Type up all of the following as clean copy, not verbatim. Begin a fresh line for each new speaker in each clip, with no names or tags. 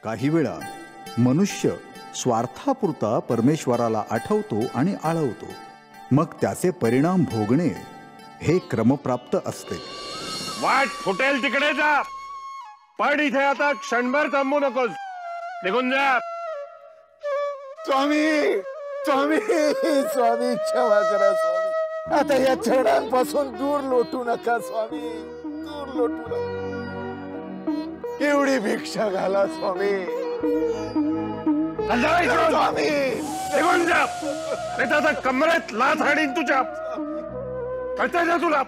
काही वेळा मनुष्य स्वार्थापुरता परमेश्वराला आठवतो आणि आळवतो, मग त्याचे परिणाम भोगणे हे क्रमप्राप्त असते.
वाट फुटेल तिकडे जा, पण इथे आता क्षणभर थांबू नकोस, निघून जा.
स्वामी स्वामी स्वामी क्षमा करा स्वामी, आता या छडांपासून दूर लोटू नका स्वामी, दूर लोटू नका. एवढी भिक्षा घाला स्वामी.
स्वामी निघून जा, नाही तर आता कमरेत लाथ हाणीन तुझ्या. कळतंय ना तुला?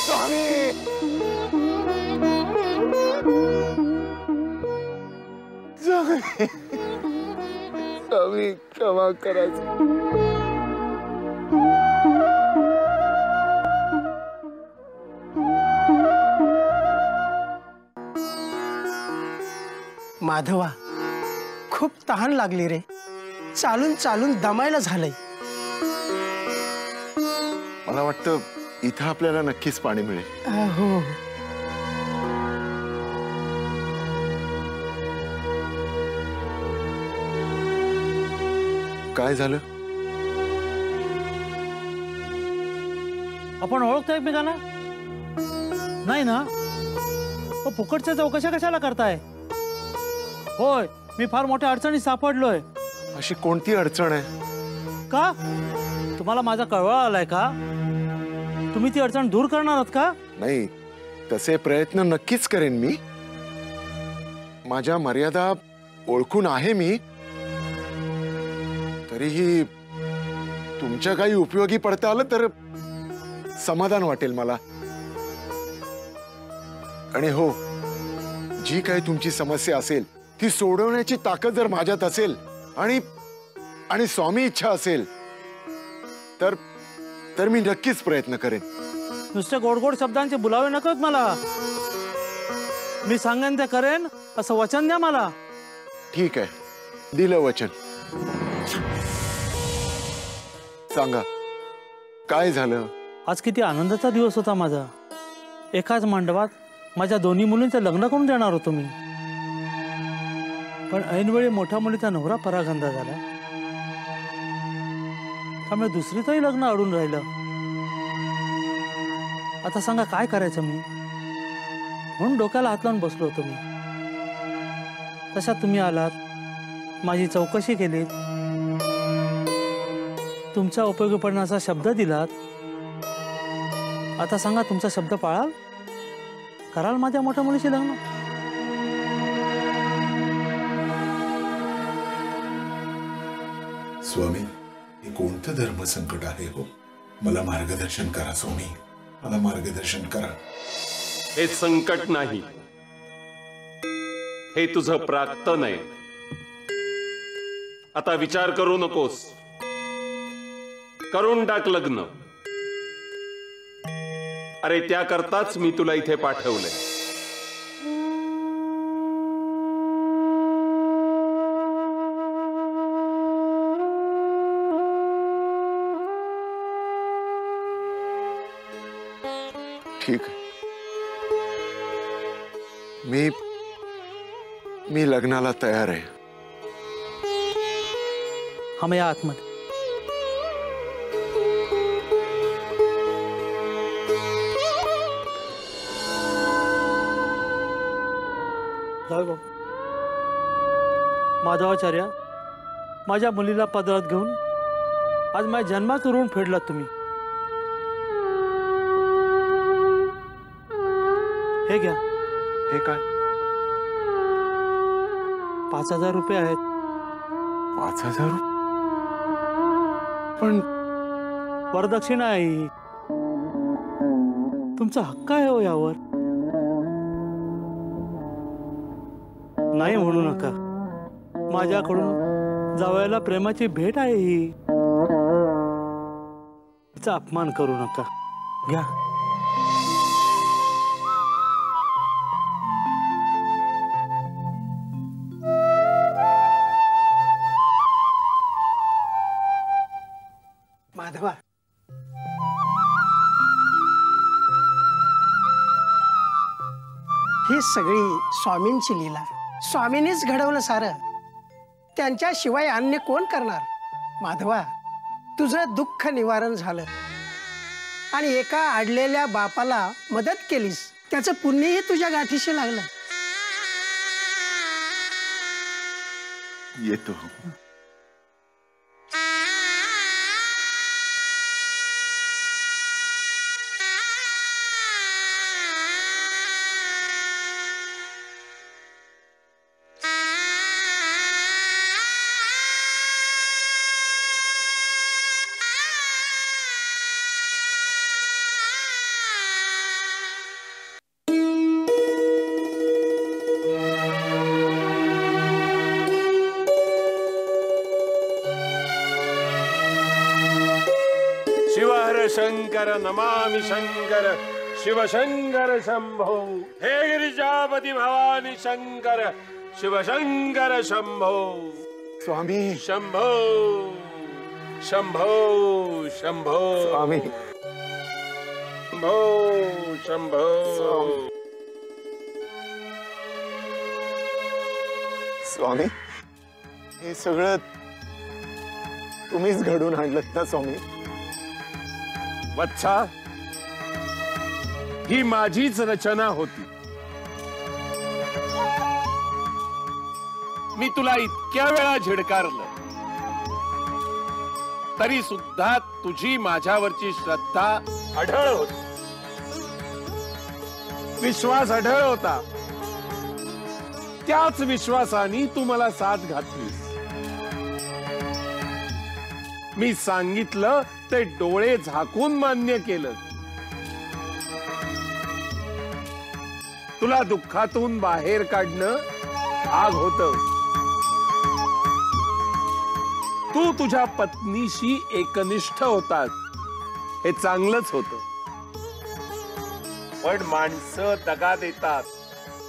स्वामी स्वामी स्वामी क्षमा करा.
माधवा, खूप तहान लागली रे, चालून चालून दमायला झालंय.
मला वाटतं इथं आपल्याला नक्कीच पाणी मिळेल.
हो.
काय झालं?
आपण ओळखतो एकमेकांना? नाही ना? फुकटच्या चौकशा कशाला करताय? होय, मी फार मोठ्या अडचणीत सापडलोय.
अशी कोणती अडचण आहे?
का तुम्हाला माझा कळवळा आलाय का? तुम्ही ती अडचण दूर करणार आहात का?
नाही, तसे प्रयत्न नक्कीच करेन मी. माझ्या मर्यादा ओळखून आहे मी. तरीही तुमच्या काही उपयोगी पडता आलं तर समाधान वाटेल मला. आणि हो, जी काही तुमची समस्या असेल ती सोडवण्याची ताकद जर माझ्यात असेल आणि स्वामी इच्छा असेल तर मी नक्कीच प्रयत्न करेन.
नुसते गोड गोड शब्दांचे बुलावे नकोत मला. मी सांगेन ते करेन असं वचन द्या मला.
ठीक आहे, दिलं वचन. सांगा, काय झालं?
आज किती आनंदाचा दिवस होता माझा. एकाच मंडपात माझ्या दोन्ही मुलींचं लग्न करून देणार होतो मी, पण ऐनवेळी मोठ्या मुलीचा नवरा परागंदा झाला, त्यामुळे दुसरीचंही लग्न अडून राहिलं. आता सांगा काय करायचं मी? म्हणून डोक्याला हात लावून बसलो होतो मी. तशात तुम्ही आलात, माझी चौकशी केलीत, तुमच्या उपयोगी पडण्याचा शब्द दिलात. आता सांगा, तुमचा शब्द पाळाल? कराल माझ्या मोठ्या मुलीशी लग्न?
स्वामी, हे कोणतं धर्मसंकट आहे हो? मला मार्गदर्शन करा स्वामी, मला मार्गदर्शन करा.
हे संकट नाही, हे तुझं प्राक्तन आहे. आता विचार करू नकोस, करून टाक लग्न. अरे त्याकरताच मी तुला इथे पाठवलंय.
ठीक आहे, मी लग्नाला तयार आहे.
हम या आतमध्ये. माधवाचार्य, माझ्या मुलीला पदरात घेऊन आज माझ्या जन्मात ऋण फेडलात तुम्ही. हे घ्या.
हे काय?
5,000 रुपये आहेत.
5,000? पण
वरदक्षिणा आहे, तुमचा हक्क आहे हो यावर. नाही म्हणू नका. माझ्याकडून जावयाला प्रेमाची भेट आहे ही. तिचा अपमान करू नका. घ्या.
माधवा, ही सगळी स्वामींची लीला. स्वामींनीच घडवलं सारं. त्यांच्याशिवाय अन्य कोण करणार? माधवा, तुझं दुःख निवारण झालं आणि एका अडलेल्या बापाला मदत केलीस, त्याचं पुण्यही तुझ्या गाठीशी लागलं.
येतो.
शिवहर शंकर नमामि शंकर शिवशंकर शंभो. हे गिरिजापती भवानी शंकर शिवशंकर शंभो.
स्वामी
शंभो शंभो शंभो
स्वामी
शंभो शंभो.
स्वामी, हे सगळं तुम्हीच घडून आणलं ना स्वामी?
वत्सा, ही माझीच रचना होती. मी तुला इतक्या वेळा झिडकारलं तरी सुद्धा तुझी माझ्यावरची श्रद्धा अढळ होती, विश्वास अढळ होता. त्याच विश्वासाने तू मला साथ घातलीस. मी सांगितलं ते डोळे झाकून मान्य केलं. तुला दुःखातून बाहेर काढणं भाग होतं. तू तुझ्या पत्नीशी एकनिष्ठ होतात, हे चांगलंच होतं. पण माणसं दगा देतात,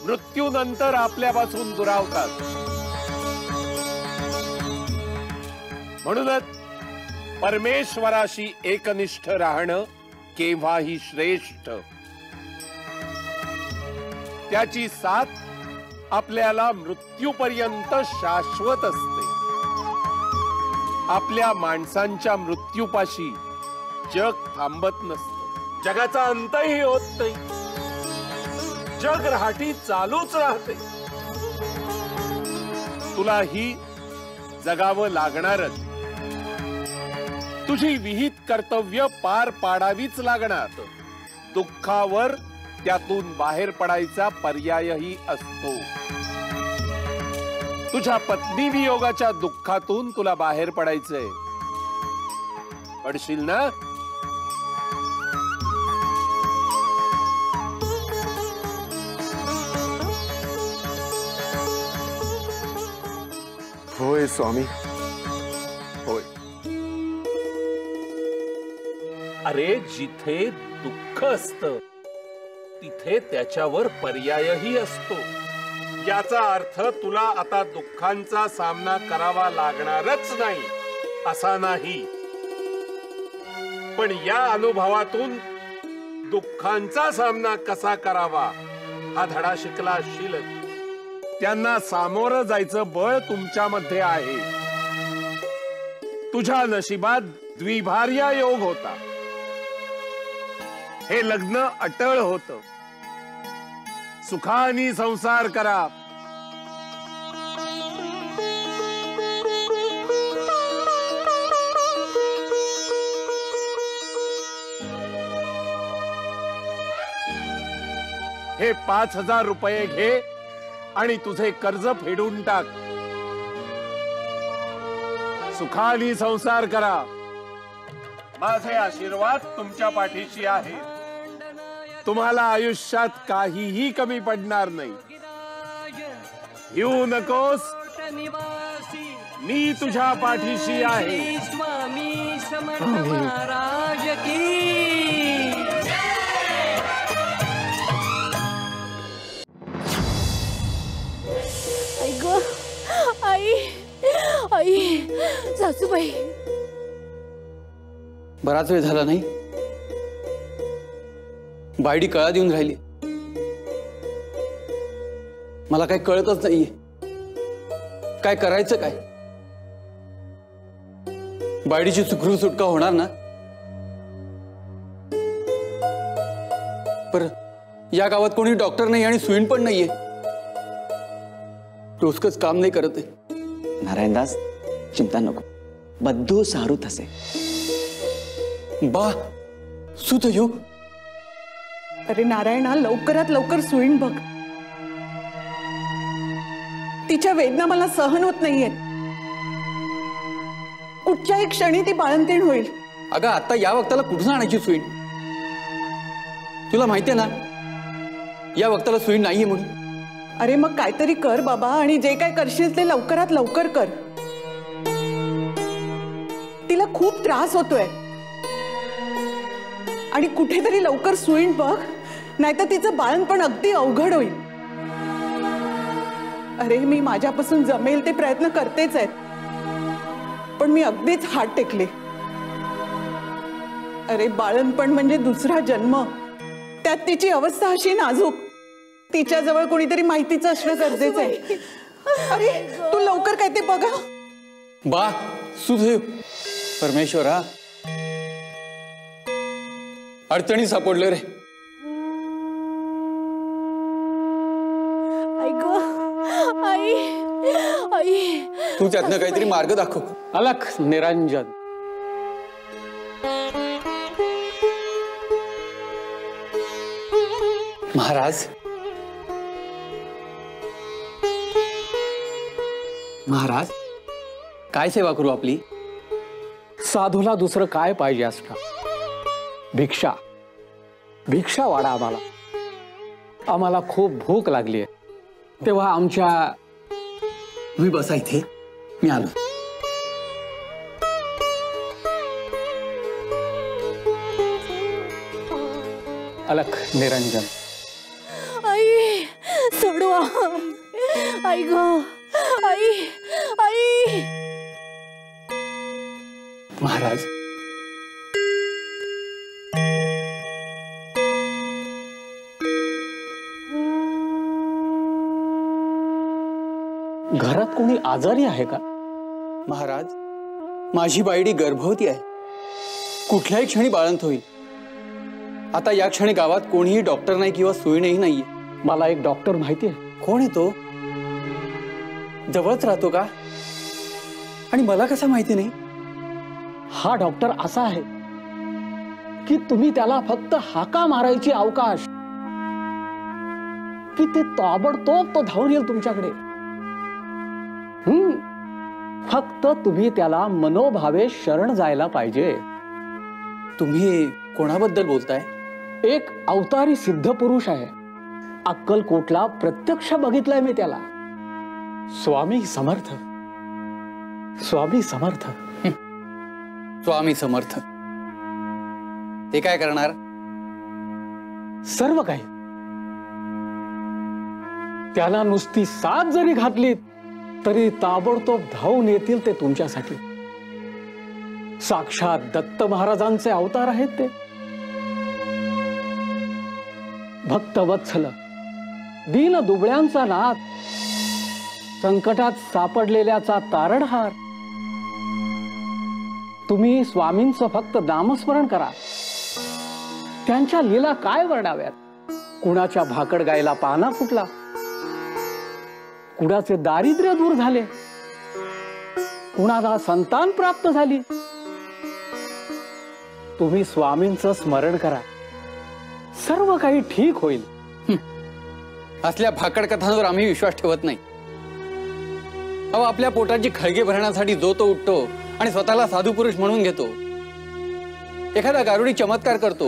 मृत्यूनंतर आपल्यापासून दुरावतात. म्हणूनच परमेश्वराशी एकनिष्ठ राहणं केव्हाही श्रेष्ठ. त्याची साथ आपल्याला मृत्यूपर्यंत शाश्वत असते. आपल्या माणसांच्या मृत्यूपाशी जग थांबत नसतं. जगाचा अंतही होत नाही. जग राहटी चालूच राहते. तुलाही जगावं लागणारच. तुझी विहित कर्तव्य पार पाडावीच लागणार. दुःखावर त्यातून बाहेर पडायचा पर्यायही असतो. तुझ्या पत्नी वियोगाच्या दुःखातून तुला बाहेर पडायचंय. पडशील ना?
होय स्वामी, होय.
अरे, जिथे दुःख असतं तिथे त्याच्यावर पर्यायही असतो. याचा अर्थ तुला आता दुःखांचा सामना करावा लागणारच नाही असा नाही. पण या अनुभवातून दुःखांचा सामना कसा करावा हा धडा शिकला असशीलच. त्यांना सामोरं जायचं बळ तुमच्यामध्ये आहे. तुझ्या नशिबात द्विभार्या योग होता. हे लग्न अटळ होतं. सुखानी संसार करा. हे 5,000 रुपये घे आणि तुझे कर्ज फेडून टाक. सुखानी संसार करा. माझे आशीर्वाद तुमच्या पाठीशी आहे. तुम्हाला आयुष्यात काहीही कमी पडणार नाही. येऊ नकोस, मी तुझ्या पाठीशी आहे.
स्वामी समर्थ महाराज की.
आई ग, आई आई, सासूबाई.
बराच वेळ झाला नाही. बायडी कळा देऊन राहिली. मला काही कळतच नाहीये, काय करायचं काय? बायडीची सुखरूप सुटका होणार ना? पर या गावात कोणी डॉक्टर नाही आणि सुईण पण नाहीये, टोचकच काम नहीं करते।
नारायणदास चिंता नको, बद्धू सारू थसे।
बा सुत यो।
अरे नारायणा, लवकरात लवकर सुईण बघ, तिच्या वेदना मला सहन होत नाहीये। कुठच्याही क्षणी ती बाळंतीण होईल।
अगं आता या वक्ताला कुठून आणायची सुईण? तुला माहितीये ना या वक्ताला सुईण नाहीये म्हणून।
अरे मग काहीतरी कर बाबा, आणि जे काय करशील ते लवकरात लवकर कर। तिला खूप त्रास होतोय आणि कुठेतरी लवकर सुईण बघ, नाहीतर तिचं बाळंतपण अगदी अवघड होईल। अरे मी माझ्यापासून जमेल ते प्रयत्न करतेच आहेत, पण मी अगदीच हात टेकले। अरे बाळंतपण म्हणजे दुसरा जन्म, त्यात तिची अवस्था अशी नाजूक, तिच्या जवळ कोणीतरी माहितीचं असणं गरजेचं आहे। अरे तू लवकर काय ते बघा।
बा सुदैव परमेश्वरा, अडचणी सापडले रे।
आई गो, आई आई,
तू त्यातनं काहीतरी मार्ग दाखव।
अलख निरंजन,
महाराज महाराज काय सेवा करू आपली?
साधूला दुसरं काय पाहिजे असणार? भिक्षा, भिक्षा वाढा आम्हाला, आम्हाला खूप भूक लागली आहे। तेव्हा आमच्या
तुम्ही बसा इथे, मी आलो।
अलख निरंजन,
आई सोडवा, आई गो, आई आई।
महाराज घरात कोणी आजारी आहे का?
महाराज माझी बायडी गर्भवती आहे, कुठल्याही क्षणी बाळंत होईल। आता या क्षणी गावात कोणीही डॉक्टर नाही किंवा सुईणही नाहीये।
मला एक डॉक्टर माहिती आहे।
कोण आहे तो? जवळच राहतो का? आणि मला कसं माहिती नाही?
हा डॉक्टर असा आहे की तुम्ही त्याला फक्त हाका मारायची अवकाश, की ते ताबडतोब तो धावून येईल तुमच्याकडे। फक्त तुम्ही त्याला मनोभावे शरण जायला पाहिजे।
तुम्ही कोणाबद्दल बोलताय?
एक अवतारी सिद्ध पुरुष आहे, अक्कलकोटला प्रत्यक्ष बघितलंय मी त्याला। स्वामी समर्थ, स्वामी समर्थ।
स्वामी समर्थ ते काय करणार?
सर्व काही। त्याला नुसती साथ जरी घातली तरी ताबडतोब धावून येतील ते तुमच्यासाठी। साक्षात दत्त महाराजांचे अवतार आहेत ते। भक्तवत्सल, दीन दुबळ्यांचा नाथ, संकटात सापडलेल्याचा तारणहार। तुम्ही स्वामींचं फक्त नामस्मरण करा, त्यांच्या लीला काय वर्णाव्यात। कुणाच्या भाकड गायला पाना फुटला, कुणाचे दारिद्र्य दूर झाले, कुणाला संतान प्राप्त झाली। तुम्ही स्वामींचं स्मरण करा, सर्व काही ठीक होईल।
असल्या भाकड कथांवर आम्ही विश्वास ठेवत नाही। अहो आपल्या पोटाची खळगे भरण्यासाठी जो तो उठतो आणि स्वतःला साधू पुरुष म्हणून घेतो। एखादा गारुडी चमत्कार करतो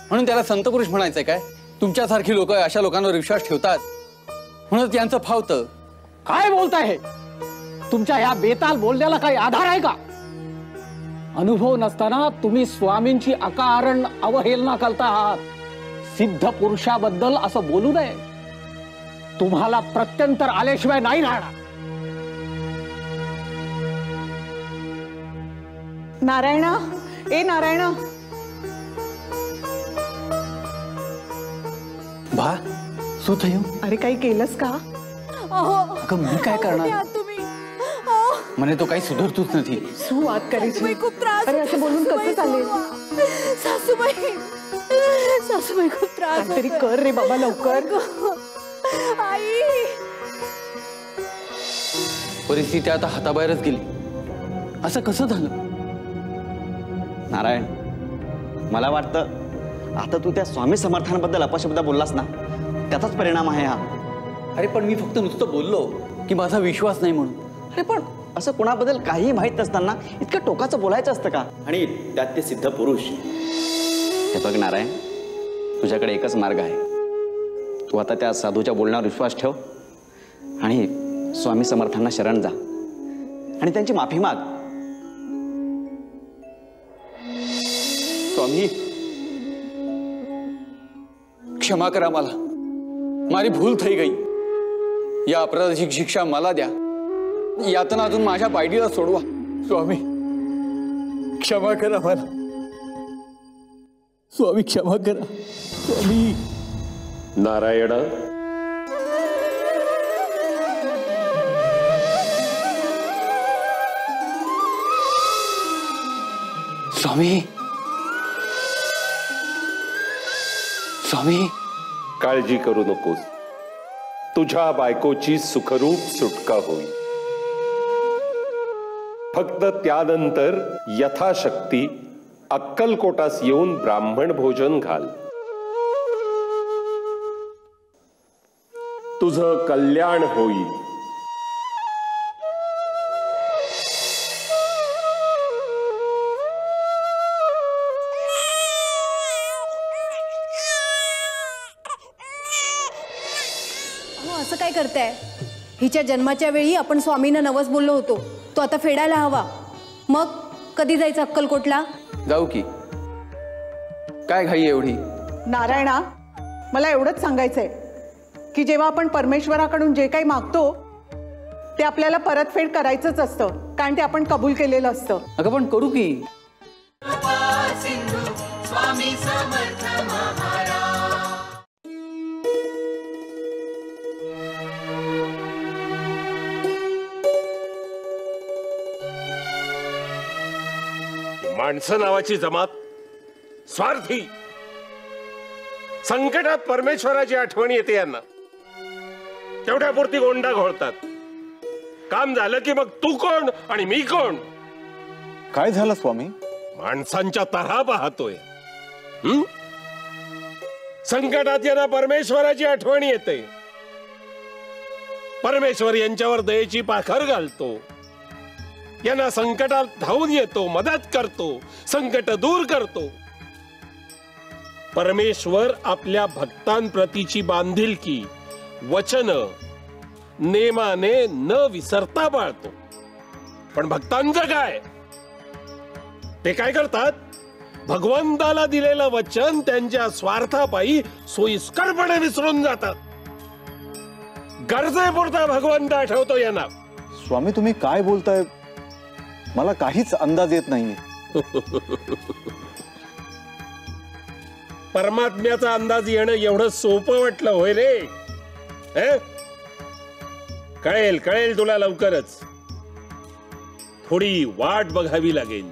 म्हणून त्याला संत पुरुष म्हणायचंय काय? तुमच्यासारखी लोक अशा लोकांवर विश्वास ठेवतात म्हणून त्यांचं फावतं।
काय बोलताय? तुमच्या या बेताल बोलण्याला काही आधार आहे का? अनुभव नसताना तुम्ही स्वामींची अकारण अवहेलना करता आहात। सिद्ध पुरुषाबद्दल असं बोलू नये, तुम्हाला प्रत्यंतर आल्याशिवाय नाही राहणार।
नारायणा, ए नारायणा।
बा सुदैव,
अरे काही केलंस का?
अगं मी काय करणार?
तुम्ही
म्हणे तो काही सुधारतोच नाही.
सुवाद करायची.
खूप त्रास.
अरे असं बोलून कसं चालेल?
सासूबाई खूप त्रास
तरी कर रे बाबा लवकर.
आई
परिस्थिती आता हाताबाहेरच गेली. असं कसं झालं?
नारायण, मला वाटतं आता तू त्या स्वामी समर्थांबद्दल अपशब्द बोललास ना, त्याचाच परिणाम आहे हा.
अरे पण मी फक्त नुसतं बोललो की माझा विश्वास नाही म्हणून.
अरे पण असं कोणाबद्दल काही माहीत नसताना इतकं टोकाचं बोलायचं असतं का? आणि त्यात ते सिद्ध पुरुष. हे बघ नारायण, तुझ्याकडे एकच मार्ग आहे. तू आता त्या साधूच्या बोलण्यावर विश्वास ठेव आणि स्वामी समर्थांना शरण जा आणि त्यांची माफी माग.
स्वामी क्षमा करा मला, माझी भूल થઈ गई. या अपराधाची शिक्षा मला द्या. यातना अजून माझ्या पायडीला सोडवा. स्वामी क्षमा करा मला. स्वामी क्षमा करा. स्वामी.
नारायण,
स्वामी. स्वामी
काळजी करू नकोस. तुझ्या बायकोची सुखरूप सुटका होईल. फक्त त्यानंतर यथाशक्ती अक्कलकोटास येऊन ब्राह्मण भोजन घाल. तुझं कल्याण होईल.
असं काय करताय? हिच्या जन्माच्या वेळी आपण स्वामींना नवस बोललो होतो, तो आता फेडायला हवा. मग कधी जायचं अक्कलकोटला?
जाऊ की. काय घाई एवढी?
नारायणा, मला एवढंच सांगायचंय की जेव्हा आपण परमेश्वराकडून जे काही मागतो ते आपल्याला परतफेड करायचंच असतं, कारण ते आपण कबूल केलेलं असतं.
अगं पण करू की.
स्वामी समर्थ महाराज.
माणसं नावाची जमात स्वार्थी. संकटात परमेश्वराची आठवण येते यांना. तेवढ्यापुरती गोंडा घोळतात. काम झालं की मग तू कोण आणि मी कोण?
काय झालं स्वामी?
माणसांच्या तऱ्हा पाहतोय. संकटात यांना परमेश्वराची आठवण येते. परमेश्वर यांच्यावर दयेची पाखर घालतो. यांना संकटात धावून येतो, मदत करतो, संकट दूर करतो. परमेश्वर आपल्या भक्तांप्रतीची बांधिलकी वचन नेमाने न विसरता पाळतो. पण भक्तांचं काय? ते काय करतात? भगवंताला दिलेलं वचन त्यांच्या स्वार्थापायी सोयीस्करपणे विसरून जातात. गरजेपुरता भगवंत आठवतो यांना.
स्वामी तुम्ही काय बोलताय? मला काहीच अंदाज येत नाहीये.
परमात्म्याचा अंदाज येणं एवढं सोपं वाटलं होय रे? कळेल कळेल तुला लवकरच. थोडी वाट बघावी लागेल.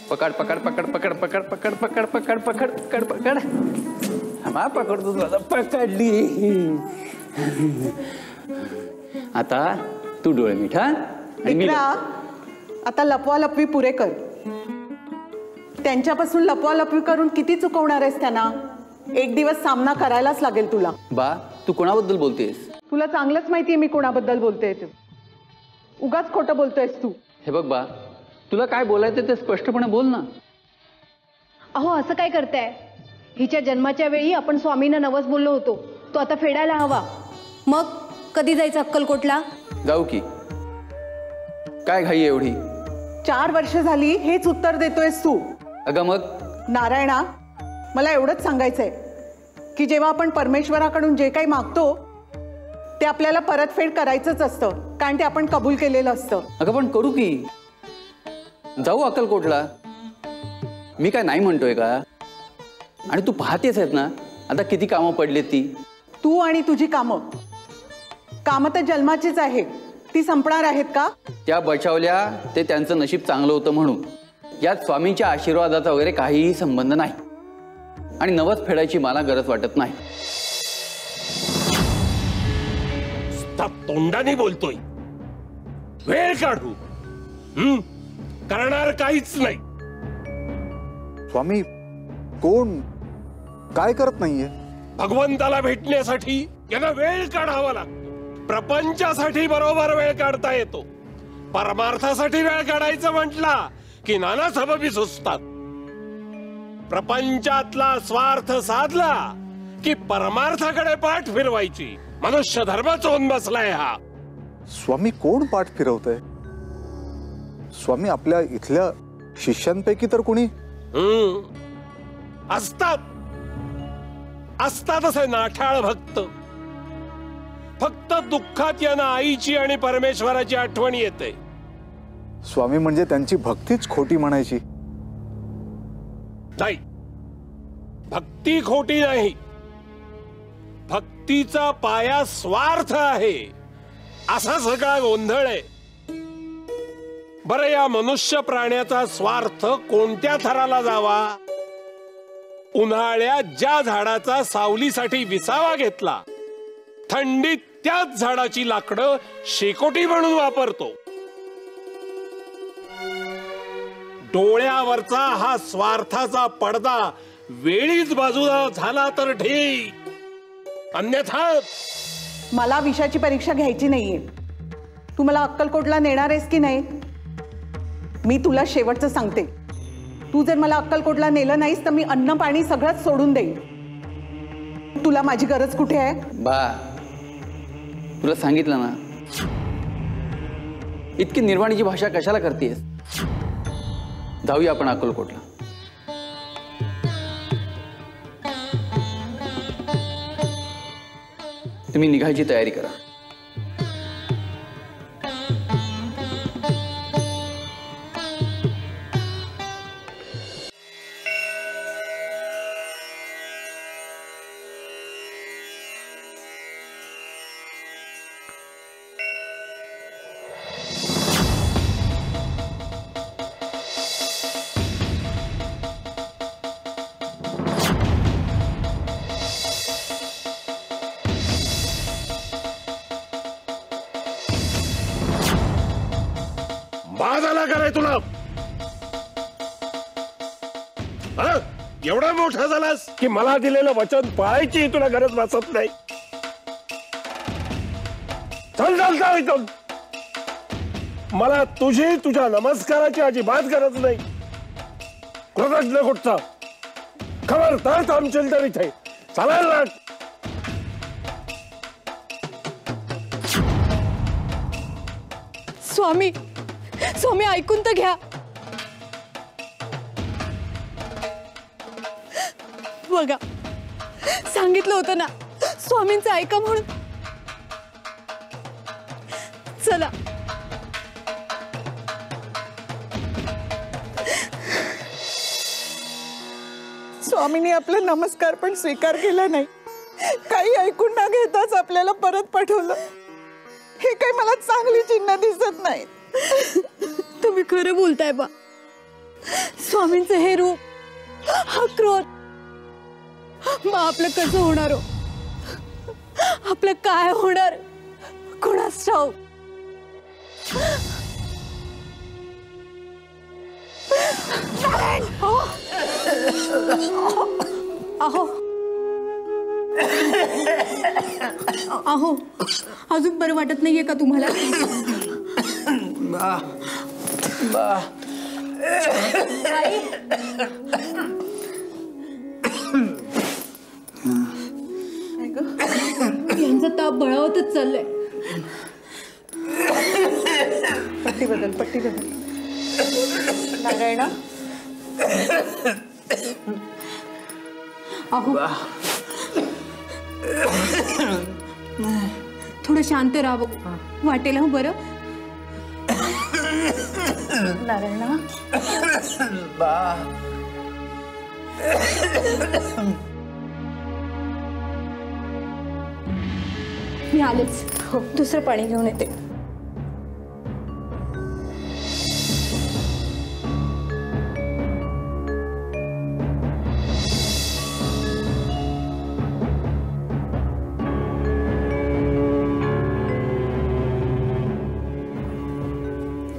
पकड पकड पकड पकड पकड पकड पकड पकड पकड पकड पकड. हा पकडतो तुला. पकडली. आता तू डोळे मिठा.
आता लपवा लपवी पुरे कर. त्यांच्यापासून लपवा लपवी करून किती चुकवणार आहेस त्यांना? एक दिवस सामना करायलाच लागेल तुला.
बा तू कोणाबद्दल बोलतेस?
तुला चांगलंच माहितीये मी कोणाबद्दल बोलतेय. उगाच खोटं बोलतोयस तू.
हे बघ बा, तुला काय बोलायचं ते स्पष्टपणे बोल ना.
अहो असं काय करताय? हिच्या जन्माच्या वेळी आपण स्वामींना नवस बोललो होतो, तो आता फेडायला हवा. मग कधी जायचं अक्कलकोटला?
जाऊ की. काय घाई एवढी?
4 वर्ष झाली हेच उत्तर देतोयस तू.
अगं मग?
नारायणा, मला एवढंच सांगायचंय की जेव्हा आपण परमेश्वराकडून जे काही मागतो ते आपल्याला परतफेड करायचंच असतं, कारण ते आपण कबूल केलेलं असतं.
अगं पण करू की. जाऊ अक्कलकोटला. मी काय नाही म्हणतोय का? आणि तू पाहतेस आहेत ना आता किती कामं पडलेत ती.
तू आणि तुझी कामं तर जन्माचीच आहेत, ती संपणार आहेत का?
त्या बचावल्या ते त्यांचं नशीब चांगलं होतं म्हणून. यात स्वामींच्या आशीर्वादाचा वगैरे काहीही संबंध नाही. आणि नवस फेडायची मला गरज वाटत नाही.
तोंडाने बोलतोय, वेळ काढू करणार काहीच नाही.
स्वामी कोण काय करत नाहीये?
भगवंताला भेटण्यासाठी यांना वेळ काढावा लागतो. प्रपंचासाठी बरोबर वेळ काढता येतो, परमार्थासाठी वेळ काढायचं म्हटला की नाना सबबी सुचतात. प्रपंचातला स्वार्थ साधला की परमार्थाकडे पाठ फिरवायची. मनुष्य धर्म चोन बसलाय हा.
स्वामी कोण पाठ फिरवतंय? स्वामी आपल्या इथल्या शिष्यांपैकी तर कोणी
असतात असे नाठाळ भक्त. फक्त दुःखात यांना आईची आणि परमेश्वराची आठवण येते.
स्वामी म्हणजे त्यांची भक्तीच खोटी म्हणायची?
नाही, भक्ती खोटी नाही. भक्तीचा पाया स्वार्थ आहे, असा सगळा गोंधळ आहे. बरं, या मनुष्य प्राण्याचा स्वार्थ कोणत्या थराला जावा? उन्हाळ्यात ज्या झाडाचा सावलीसाठी विसावा घेतला, थंडीत त्याच झाडाची लाकडं शेकोटी म्हणून वापरतो. डोळ्यावरचा हा स्वार्थाचा पडदा वेळीच बाजूला झाला तर ठीक, अन्यथा.
मला विषयाची परीक्षा घ्यायची नाहीये. तू मला अक्कलकोटला नेणार आहेस की नाही? मी तुला शेवटचं सांगते, तू जर मला अक्कलकोटला नेलं नाहीस तर मी अन्न पाणी सगळंच सोडून देईन. तुला माझी गरज कुठे आहे?
बा, तुला सांगितलं ना, इतकी निर्वाणीची भाषा कशाला करतेस? जाऊया आपण अक्कलकोटला. तुम्ही निघायची तयारी करा.
बाजाला कराय तुला? एवढा मोठा झालास की मला दिलेलं वचन पाळायची तुला गरज भासत नाही. चल चल चल इथून. मला तुझी तुझ्या नमस्काराची अजिबात गरज नाही. कृतज्ञ कुठचा खबरदार थांबशील तर इथे चालायला लाग.
स्वामी, स्वामी ऐकून तर घ्या. बघा, सांगितलं होतं ना स्वामींचं ऐका म्हणून. चला.
स्वामींनी आपला नमस्कार पण स्वीकार केला नाही. काही ऐकून न घेताच आपल्याला परत पाठवलं. हे काही मला चांगली चिन्ह दिसत नाही.
तुम्ही खरं बोलताय बा. स्वामींचं हे रूप, हा क्रोध, मग आपलं कसं होणार हो? आपलं काय होणार कोणास ठाऊक. अहो अहो, अजून बरं वाटत नाहीये का तुम्हाला? यांचा ताप बळावतच चाललाय.
पट्टी बदल. नारायणा,
अहो थोडं शांत राहावं वाटेल. हं बरं.
नारायणा,
मी आलेच. हो, दुसरं पाणी घेऊन येते.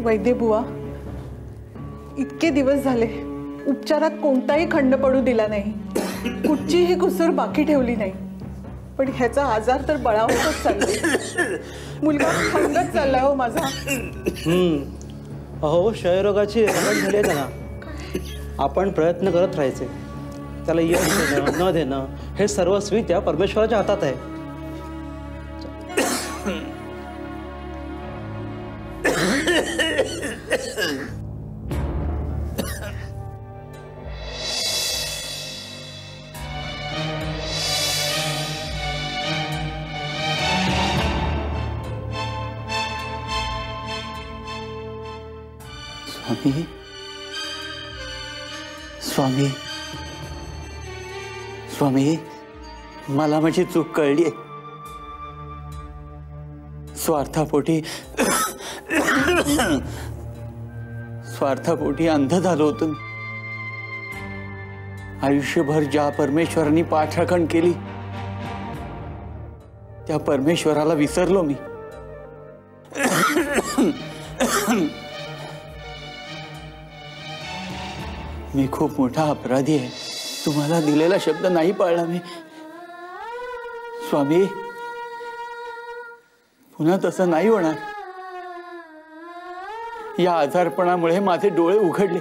वैद्य बुवा, इतके दिवस झाले उपचारात कोणताही खंड पडू दिला नाही, कुठचीही कुसूर बाकी ठेवली नाही, पण ह्याचा आजार तर बळावतच चाललाय. मुलगा खंडच चाललाय हो माझा.
अहो, क्षयरोगाची लागण झाली आहे त्याला. आपण प्रयत्न करत राहायचे. त्याला यश देणं न देणं हे सर्वस्वी त्या परमेश्वराच्या हातात आहे.
स्वामी, स्वामी, स्वामी, मला माझी चूक कळली आहे. स्वार्थापोटी अंध झालो होतो मी. आयुष्यभर ज्या परमेश्वरांनी पाठराखण केली त्या परमेश्वराला विसरलो मी. मी खूप मोठा अपराधी आहे. तुम्हाला दिलेला शब्द नाही पाळला मी. स्वामी, पुन्हा तसं नाही होणार. या आजारपणामुळे माझे डोळे उघडले.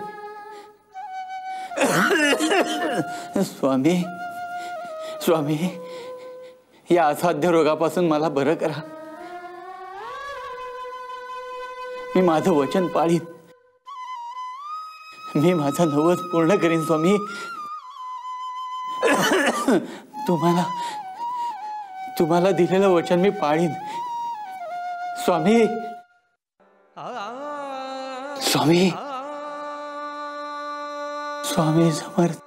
स्वामी, स्वामी, या असाध्य रोगापासून मला बरं करा. मी माझं वचन पाळीन. मी माझा नवस पूर्ण करीन स्वामी. तुम्हाला दिलेलं वचन मी पाळीन स्वामी. स्वामी, स्वामी समर्थ.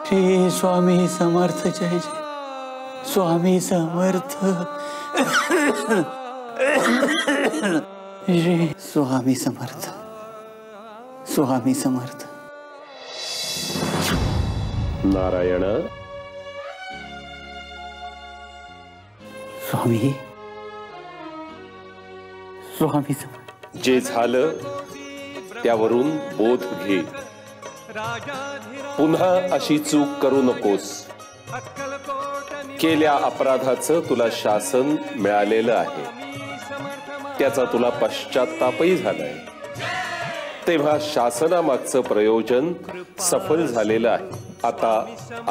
श्री स्वामी समर्थ. जय जय स्वामी समर्थ. श्री स्वामी समर्थ. स्वामी समर्थ.
नारायण.
स्वामी, स्वामी समर्थ.
जे झालं त्यावरून बोध घे. पुन्हा अशी चूक करू नकोस. केल्या अपराधाचं तुला शासन मिळालेलं आहे, त्याचा तुला पश्चात्तापही झालाय. तेव्हा शासनामागचं प्रयोजन सफल झालेलं आहे. आता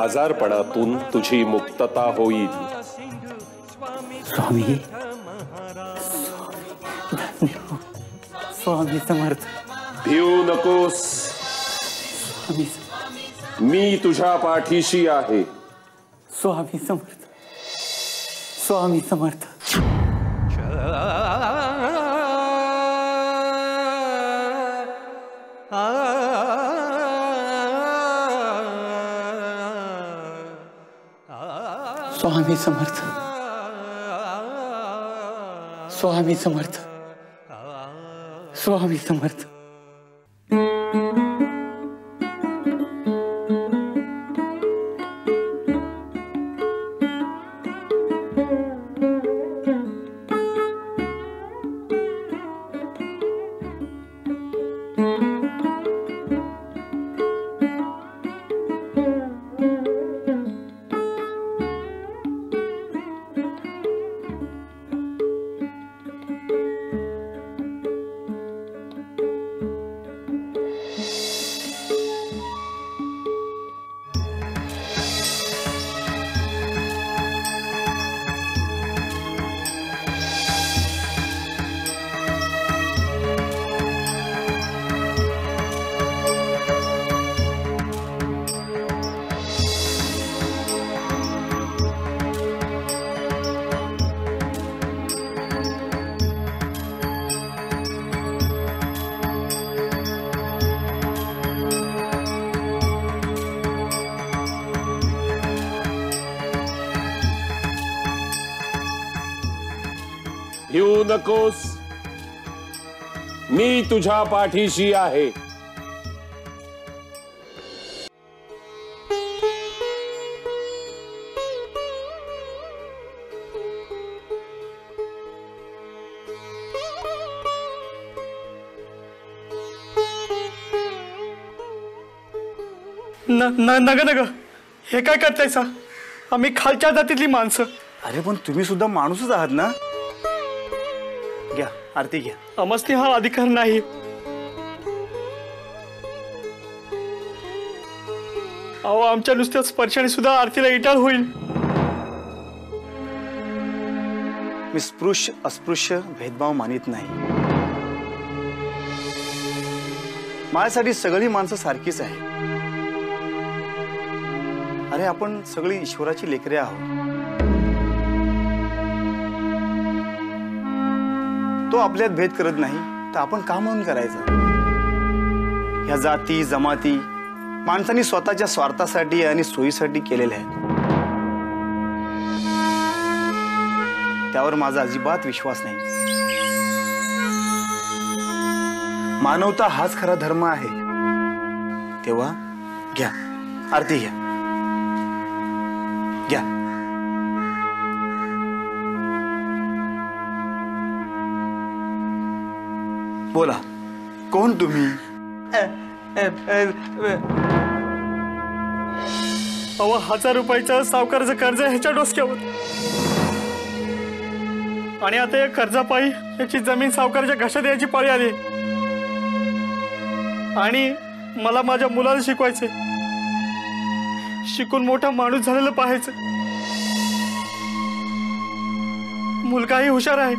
आजारपणातून तुझी मुक्तता होईल.
स्वामी, स्वामी समर्थ.
भिऊ नकोस. मी तुझ्या पाठीशी आहे.
स्वामी समर्थ. स्वामी समर्थ. स्वामी समर्थ. स्वामी समर्थ. स्वामी समर्थ.
भिवू नकोस, मी तुझ्या पाठीशी आहे.
नग नग हे काय करतायसा? आम्ही खालच्या जातीतली माणसं.
अरे पण तुम्ही सुद्धा माणूसच आहात ना. घ्या आरती घ्या.
आमस्ती हा अधिकार नाही. अहो आमच्या नुसत्या स्पर्शाने सुद्धा आरतीला इटाळ होईल.
मी स्पृश्य अस्पृश्य भेदभाव मानित नाही. माझ्यासाठी सगळी माणसं सारखीच आहे. अरे आपण सगळी ईश्वराची लेकरे आहोत. तो आपल्यात भेद करत नाही तर आपण का म्हणून करायचं? ह्या जाती जमाती माणसांनी स्वतःच्या स्वार्थासाठी आणि सोयीसाठी केलेल्या आहेत. त्यावर माझा अजिबात विश्वास नाही. मानवता हाच खरा धर्म आहे. तेव्हा घ्या आरती घ्या. घ्या. बोला कोण तुम्ही?
अहो 1000 रुपयाचं सावकाराचं कर्ज ह्याच्या डोसक्यावर, आणि आता या कर्जापायी याची जमीन सावकाराच्या घशात यायची पाळी आली. आणि मला माझ्या मुलाला शिकवायचे, शिकून मोठा माणूस झालेला पाहायचं. मुलगाही हुशार आहे.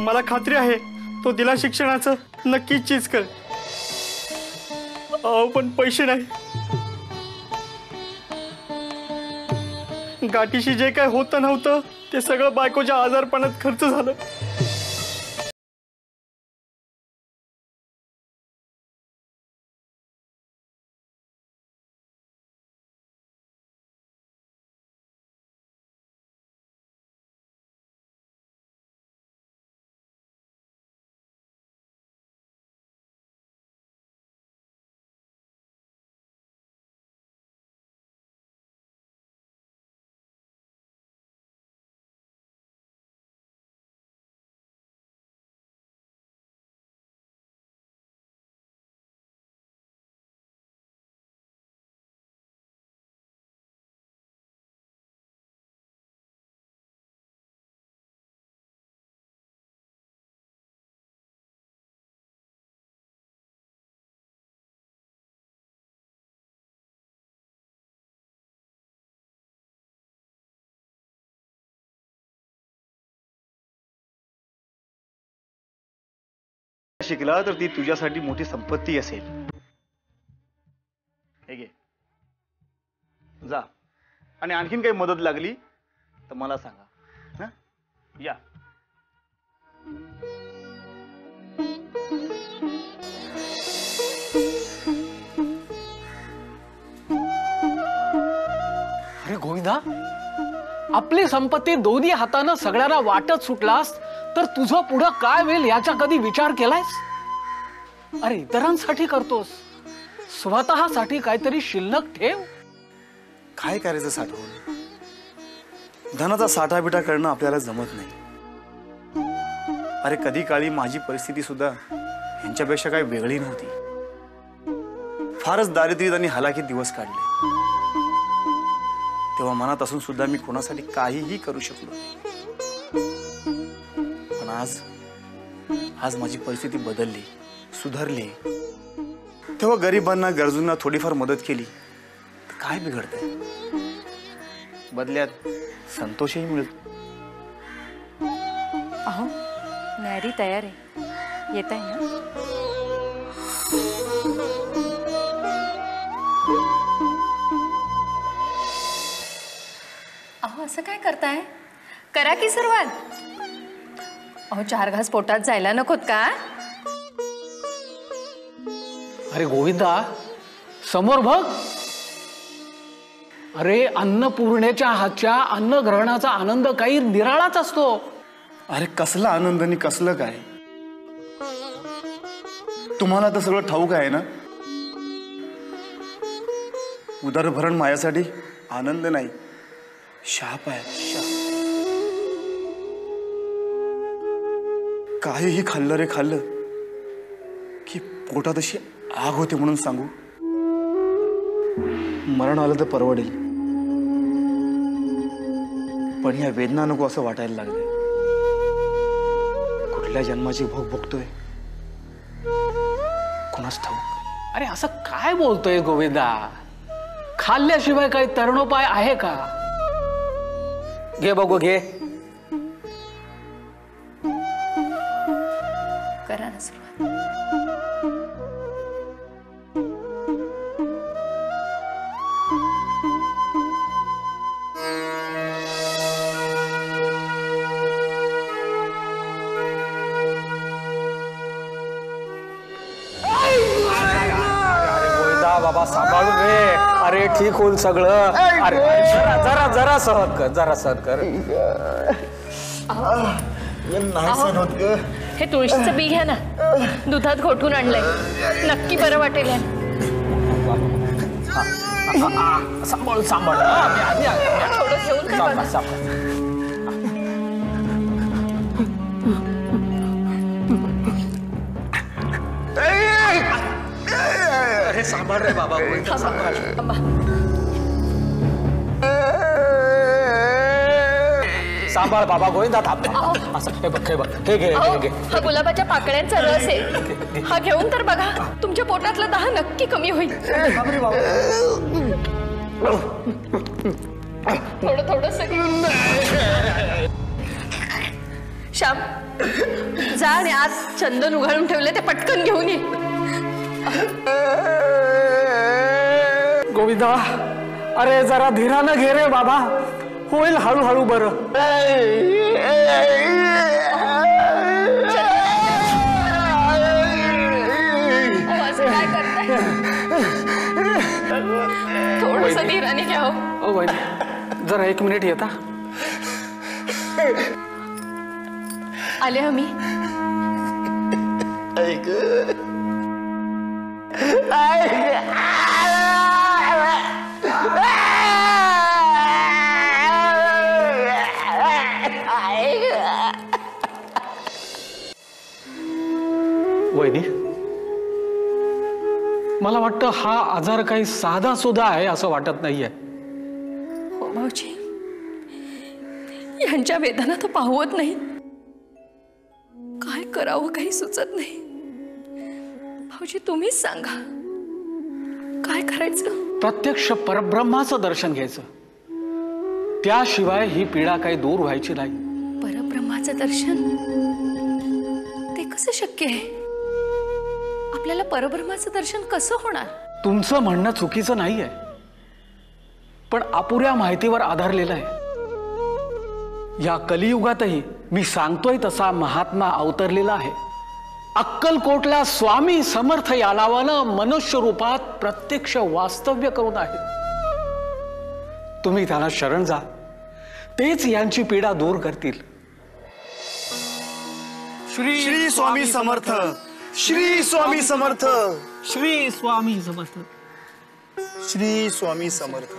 मला खात्री आहे तो दिला शिक्षणाचं नक्कीच चीज कर. अहो पण पैसे नाही. गाठीशी जे काय होतं नव्हतं ते सगळं बायकोच्या आजारपणात खर्च झालं.
शिकला तर ती तुझ्यासाठी मोठी संपत्ती असेल. हे घे जा. आणि आणखीन काही मदत लागली तर मला सांगा. या.
अरे गोविंदा, आपली संपत्ती दोन्ही हातानं सगळ्यांना वाटत सुटलास तर तुझं पुढं काय होईल याचा कधी विचार केलायस? अरे इतरांसाठी करतोस, स्वतःसाठी काहीतरी शिल्लक ठेव.
काय करायचं साठवून? धनाचा साठाबिटा करणं आपल्याला जमत नाही. अरे कधी काळी माझी परिस्थिती सुद्धा यांच्यापेक्षा काही वेगळी नव्हती. फारच दारिद्र्यात आणि हलाखीत दिवस काढले. तेव्हा मनात असून सुद्धा मी कोणासाठी काहीही करू शकलो नाही. पण आज माझी परिस्थिती बदलली, सुधारली. तेव्हा गरिबांना गरजूंना थोडीफार मदत केली तर काय बिघडतंय? बदल्यात संतोषही मिळतो.
अहो नॅरी तयार आहे, येत आहे ना?
अहो असं काय करताय? करा की सुरुवात. अहो 4 घास पोटात जायला नकोत का?
अरे गोविंदा, समोर बघ. अरे अन्नपूर्णेच्या हातच्या अन्न ग्रहणाचा आनंद काही निराळाच असतो.
अरे कसला आनंद आणि कसलं काय? तुम्हाला तर सगळं ठाऊक आहे ना. उदरभरण माझ्यासाठी आनंद नाही, शाप आहे. शाप. काहीही खाल्लं रे खाल्लं की पोटात अशी आग होते म्हणून सांगू. मरण आलं तर परवडेल, पण या वेदना नको असं वाटायला लागलं. कुठल्या जन्माची भोग भोगतोय कोणाच ठाऊक.
अरे असं काय बोलतोय गोविंदा? खाल्ल्याशिवाय काही तरणोपाय आहे का? घे बघू, घे.
करा ना सुरुवात.
बाबा सांभाळून रे. अरे ठीक होईल सगळं. अरे जरा जरा जरा सहन कर, जरा सहन कर.
हे तुळशीचं बी घ्या ना, दुधात घोटून आणलंय, नक्की बरं वाटेल.
सांभाळ सांभाळ.
थोडं घेऊन काय बघा.
अरे सांभाळ रे बाबा. सांभाळ बाबा. गोविंदा थांब. असं हे बघ, हे बघ, हे घे, हे घे.
हा गुलाबाच्या पाकळ्यांचा रस आहे, हा घेऊन तर बघा, तुमच्या पोटातला दाह नक्की कमी होईल. थोडं थोडंसं घेऊन. श्याम, जा आणि आज चंदन उघडून ठेवले ते पटकन घेऊन ये.
गोविंदा, अरे जरा धीरानं घे रे बाबा, होईल हळूहळू बरं.
काय करताय? थोडंसं धीराने घ्या.
ओ वहिनी, जरा 1 मिनिट येता.
आले आम्ही.
वहिनी, मला वाटतं हा आजार काही साधा सुद्धा आहे असं वाटत नाहीये.
हो भाऊजी, यांच्या वेदना तर पाहवत नाही. काय करावं काही सुचत नाही. भाऊजी तुम्हीच सांगा, काय करायचं?
प्रत्यक्ष परब्रह्माचं दर्शन घ्यायचं, त्याशिवाय ही पीडा काही दूर व्हायची नाही.
परब्रह्माचं दर्शन ते कसं शक्य आहे? आपल्याला परब्रह्माचं दर्शन कसं होणार?
तुमचं म्हणणं चुकीचं नाहीये, पण अपुऱ्या माहितीवर आधारलेलं आहे. या कलियुगातही मी सांगतोय तसा महात्मा अवतरलेला आहे. अक्कलकोटला स्वामी समर्थ या नावानं मनुष्य रूपात प्रत्यक्ष वास्तव्य करून आहे. तुम्ही त्यांना शरण जा, तेच यांची पीडा दूर करतील.
श्री स्वामी समर्थ, श्री स्वामी समर्थ,
श्री स्वामी समर्थ,
श्री स्वामी समर्थ.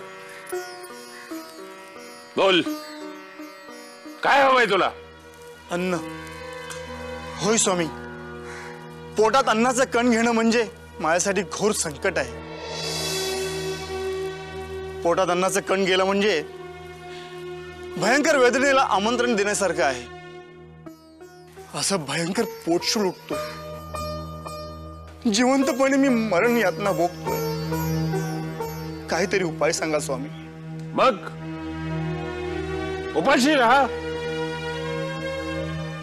बोल, काय हवंय तुला?
अन्न. होय स्वामी, पोटात अन्नाचं कण घेणं म्हणजे माझ्यासाठी घोर संकट आहे. पोटात अन्नाचं कण गेलं म्हणजे भयंकर वेदनेला आमंत्रण देण्यासारखं आहे. असं भयंकर पोटशूळ उठतो, जिवंतपणे मी मरण यातना भोगतोय. काहीतरी उपाय सांगा स्वामी.
मग उपाशी राहा.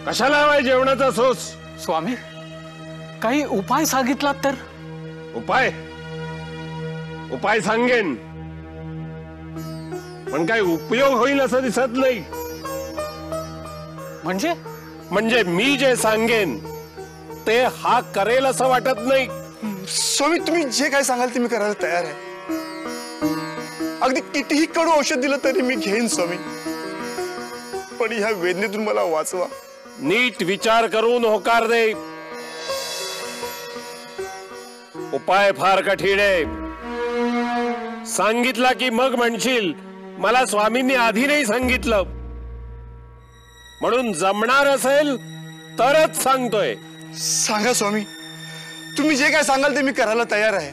कशाला हवाय जेवणाचा सोस?
स्वामी, काही उपाय सांगितलात तर?
उपाय उपाय सांगेन, पण काही उपयोग होईल असं दिसत नाही. म्हणजे मी जे सांगेन ते हा करेल असं वाटत नाही.
स्वामी, तुम्ही जे काय सांगाल ते मी करायला तयार आहे. अगदी कितीही कडू औषध दिलं तरी मी घेईन स्वामी, पण ह्या वेदनेतून मला वाचवा.
नीट विचार करून होकार दे. उपाय फार कठीण आहे. सांगितला की मग म्हणशील मला स्वामींनी आधी नाही सांगितलं, म्हणून जमणार असेल तरच सांगतोय.
सांगा स्वामी, तुम्ही जे काय सांगाल ते मी करायला तयार आहे.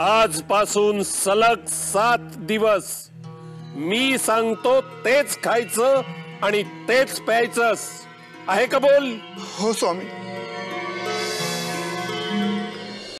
आजपासून सलग 7 दिवस मी सांगतो तेच खायचं आणि तेच प्यायचंस आहे का? बोल.
हो स्वामी.